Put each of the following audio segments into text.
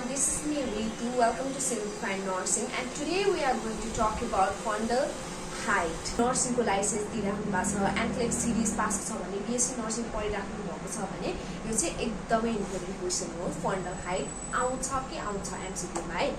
everyone, this is me Ritu. Welcome to Simplified Nursing, and today we are going to talk about fundal height. Nursing को licence दिइराख्नु भएको छ, एन्क्लेट series pass छ भने BSc nursing पढिराख्नु भएको छ भने यो चाहिँ एकदमै इम्पोर्टेन्ट क्वेसन हो। फन्डल हाइट आउँछ कि आउँछ एमसीक्यू मा है।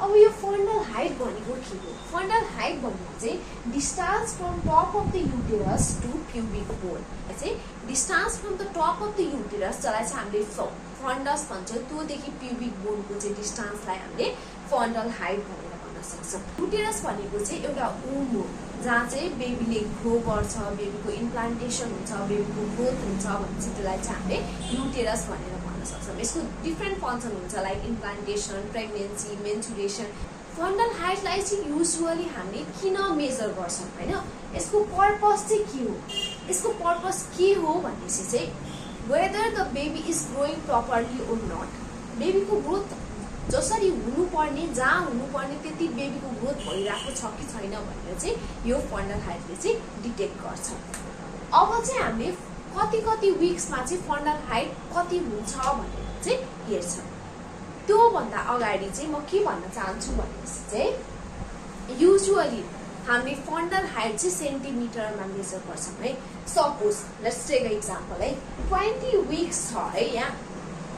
अब यो फन्डल हाइट भनेको के हो? फन्डल हाइट भनेको चाहिँ distance from top of the uterus to pubic bone. चाहिँ distance from the top of the uterus जसलाई चाहिँ हामीले फन्डस भन्छौँ, त्योदेखि प्युबिक बोनको चाहिँ डिस्टेन्सलाई हामीले फन्डल हाइट भनेर भन्न सक्छौँ। युटेरस भनेको चाहिँ एउटा ऊन हो जहाँ चाहिँ बेबीले ग्रो गर्छ, बेबीको इम्प्लान्टेसन हुन्छ, बेबीको ग्रोथ हुन्छ भने चाहिँ त्यसलाई चाहिँ हामीले युटेरस भनेर भन्न सक्छौँ। यसको डिफ्रेन्ट फङ्सन हुन्छ लाइक इम्प्लान्टेसन, प्रेग्नेन्सी, मेन्सुरेसन। फन्डल हाइटलाई चाहिँ युजुअली हामीले किन मेजर गर्छौँ होइन? यसको पर्पस चाहिँ के हो? यसको पर्पस के हो भनेपछि चाहिँ whether the baby is growing properly or not, बेबीको ग्रोथ जसरी हुनुपर्ने, जहाँ हुनुपर्ने त्यति बेबीको ग्रोथ भइरहेको छ कि छैन भनेर चाहिँ यो फन्डल हाइटले चाहिँ डिटेक्ट गर्छ। अब चाहिँ हामीले कति कति विक्समा चाहिँ फन्डल हाइट कति हुन्छ भनेर चाहिँ हेर्छौँ। त्योभन्दा अगाडि चाहिँ म के भन्न चाहन्छु भनेपछि चाहिँ युजुअली हामीले फन्डल हाइट चाहिँ सेन्टिमिटरमा मेजर गर्छौँ है। सपोज लेट्स टेक एक्जाम्पल है, 20 विक्स छ है, यहाँ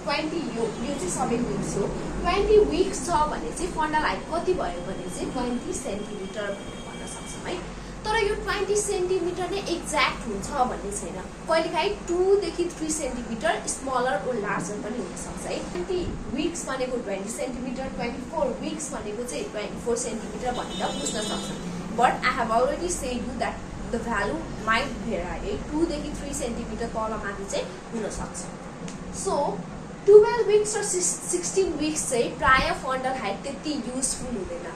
20 यो चाहिँ सबै विक्स हो। 20 विक्स छ भने चाहिँ फन्डल हाइट कति भयो भने चाहिँ 20 सेन्टिमिटर भनेर भन्न सक्छौँ है। तर यो 20 सेन्टिमिटर नै एक्ज्याक्ट हुन्छ भन्ने छैन। कहिलेकाहीँ 2 देखि 3 सेन्टिमिटर स्मलर और लार्जर पनि हुनसक्छ है। 20 विक्स भनेको 20 सेन्टिमिटर, 24 विक्स भनेको चाहिँ 24 सेन्टिमिटर भनेर बुझ्न सक्छौँ। But I have already said you that the value might vary. 2 देखि 3 सेन्टिमिटर तलमाथि चाहिँ हुन सक्छ। सो 12 विक्स र 16 विक्स चाहिँ प्राय फन्डल हाइट त्यति युजफुल हुँदैन,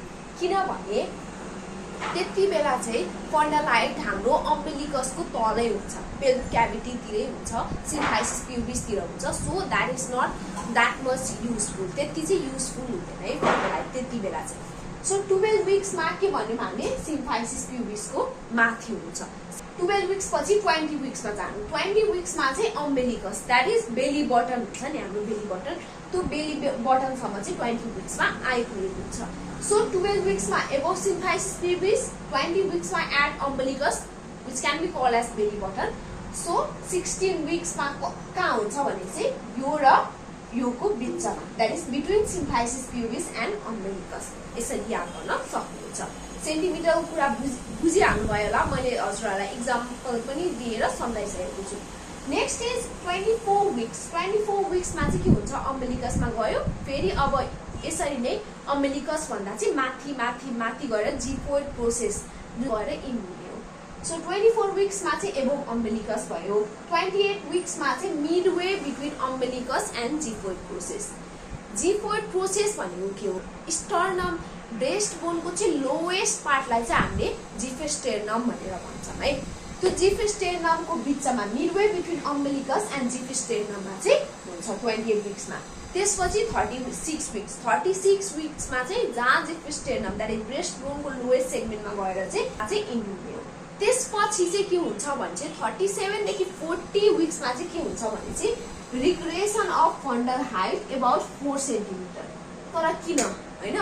किनभने त्यति बेला चाहिँ फन्डल हाइट हाम्रो अम्बिलिकसको तलै हुन्छ, पेल्भिक क्याभिटीतिरै हुन्छ, सिम्फाइसिस प्युबिसतिर हुन्छ। So that is not that much useful, त्यति चाहिँ युजफुल हुँदैन है फन्डल हाइट त्यति बेला चाहिँ। सो 12 विक्समा के भन्यौँ हामीले सिम्फाइसिस प्युबिसको माथि हुन्छ। 12 विक्स पछि 20 विक्समा जानु। 20 विक्समा चाहिँ umbilicus that is belly button हुन्छ नि, हाम्रो बेली बटन, त्यो बेली बटनसम्म चाहिँ 20 विक्समा आइपुगेको हुन्छ। सो 12 विक्समा एबोभ सिम्फाइसिस प्युबिस, 20 विक्समा at umbilicus which can be called as belly button. So 16 विक्समा कहाँ हुन्छ भने चाहिँ यो र योको बिचमा, that is between symphysis pubis and umbilicus. यसरी याद गर्न सक्नुहुन्छ। सेन्टिमिटरको कुरा बुझिहाल्नु भयो होला, मैले हजुरहरूलाई इक्जाम्पल पनि दिएर सम्झाइसकेको छु। Next is 24 weeks. 24 विक्समा चाहिँ के हुन्छ? अम्बिलिकसमा गयो, फेरि अब यसरी नै अम्बिलिकस भन्दा चाहिँ माथि माथि माथि गएर जिफोइड प्रोसेस गएर इन हुने हो। सो 24 विक्समा चाहिँ एबोभ अम्बिलिकस भयो। 28 विक्समा चाहिँ midway between umbilicus and xiphoid process. Xiphoid process भनेको के हो? स्टर्नम, ब्रेस्ट बोनको चाहिँ लोएस्ट पार्टलाई चाहिँ हामीले जिफस्टेर्नम भनेर भन्छौँ है। त्यो जिफस्टेर्नमको बिचमा मिडवे बिट्विन अम्बिलिकस एन्ड जिफस्टेर्नममा चाहिँ हुन्छ 28 विक्समा। त्यसपछि 36 विक्स। 36 विक्समा चाहिँ जहाँ जिफस्टेर्नम द्याट इज ब्रेस्ट बोनको लोएस्ट सेगमेन्टमा गएर चाहिँ इन हुने हो। त्यसपछि चाहिँ के हुन्छ भने चाहिँ 37 देखि 40 विक्समा चाहिँ के हुन्छ भने चाहिँ regression of fundal height about 4 centimetre. तर किन होइन?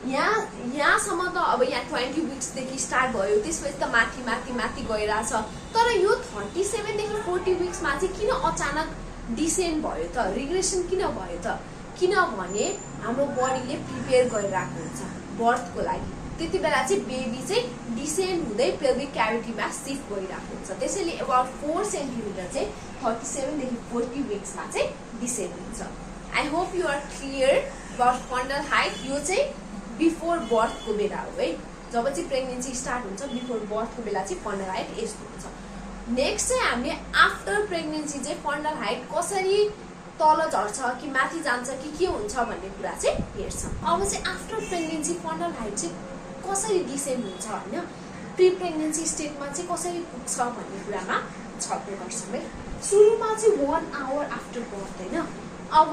यहाँसम्म त अब यहाँ 20 विक्सदेखि स्टार्ट भयो, त्यसपछि त माथि माथि माथि गइरहेछ। तर यो 37 देखि 40 विक्समा चाहिँ किन अचानक डिसेन्ड भयो त? रिग्रेसन किन भयो त? किनभने हाम्रो बडीले प्रिपेयर गरिरहेको हुन्छ बर्थको लागि। त्यति बेला चाहिँ बेबी चाहिँ डिसेन्ड हुँदै पेल्भिक क्याभिटीमा सिफ्ट गरिरहेको हुन्छ। त्यसैले अबाउट 4 सेन्टिमिटर चाहिँ 37 देखि 40 विक्समा चाहिँ डिसेन्ड हुन्छ। I hope you are clear about fundal height. यो चाहिँ बिफोर बर्थको बेला हो है, जब चाहिँ प्रेग्नेन्सी स्टार्ट हुन्छ बिफोर बर्थको बेला चाहिँ फन्डल हाइट यस्तो हुन्छ। नेक्स्ट चाहिँ हामीले आफ्टर प्रेग्नेन्सी चाहिँ फन्डल हाइट कसरी तल झर्छ कि माथि जान्छ कि के हुन्छ भन्ने कुरा चाहिँ हेर्छौँ। अब चाहिँ आफ्टर प्रेग्नेन्सी फन्डल हाइट चाहिँ कसरी डिसेन्ड हुन्छ होइन, प्री प्रेग्नेन्सी स्टेटमा चाहिँ कसरी पुग्छ भन्ने कुरामा छलफल गर्छौँ है। सुरुमा चाहिँ 1 आवर आफ्टर बर्थ होइन। अब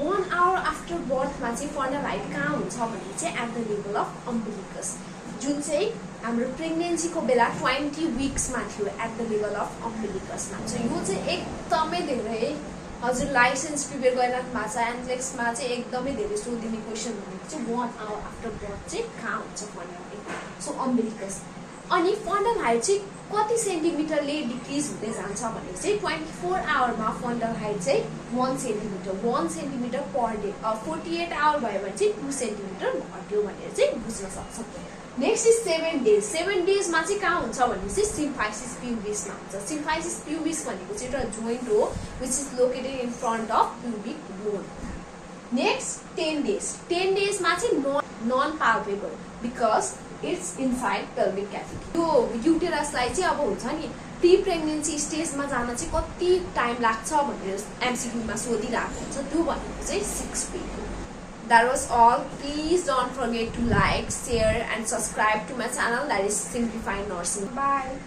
1 आवर आफ्टर बर्थमा चाहिँ फन्डल हाइट कहाँ हुन्छ भने चाहिँ at the level of umbilicus, जुन चाहिँ हाम्रो प्रेग्नेन्सीको बेला 20 विक्समा थियो, एट द लेभल अफ अम्बिलिकसमा। सो यो चाहिँ एकदमै धेरै हजुर लाइसेन्स प्रिपेयर गरिराख्नु भएको छ एन्ट्लेक्समा चाहिँ एकदमै धेरै सोधिने क्वेसन भनेको चाहिँ 1 आवर आफ्टर बर्थ चाहिँ कहाँ हुन्छ फन्डल सो अम्बिलिकस अनि फन्डल हाइट चाहिँ कति सेन्टिमिटरले डिक्रिज हुँदै जान्छ भनेको चाहिँ 24 आवरमा फन्डल हाइट चाहिँ 1 सेन्टिमिटर पर डे 48 आवर भयो भने चाहिँ 2 सेन्टिमिटर घट्यो भनेर चाहिँ बुझ्न सक्छौँ नेक्स्ट इज 7 डेज 7 डेजमा चाहिँ कहाँ हुन्छ भने चाहिँ सिम्फाइसिस प्युबिसमा हुन्छ सिम्फाइसिस प्युबिस भनेको चाहिँ एउटा जोइन्ट हो which is located in front of pubic bone next 10 डेजमा चाहिँ non palpable because it's inside pelvic cavity यो युटेरसलाई चाहिँ अब हुन्छ नि प्री प्रेग्नेन्सी स्टेजमा जान चाहिँ कति टाइम लाग्छ भनेर एमसिक्यूमा सोधिरहेको हुन्छ त्यो भनेको चाहिँ 6 weeks That was all. Please don't forget to like, share and subscribe to my channel that is Simplify Nursing. Bye.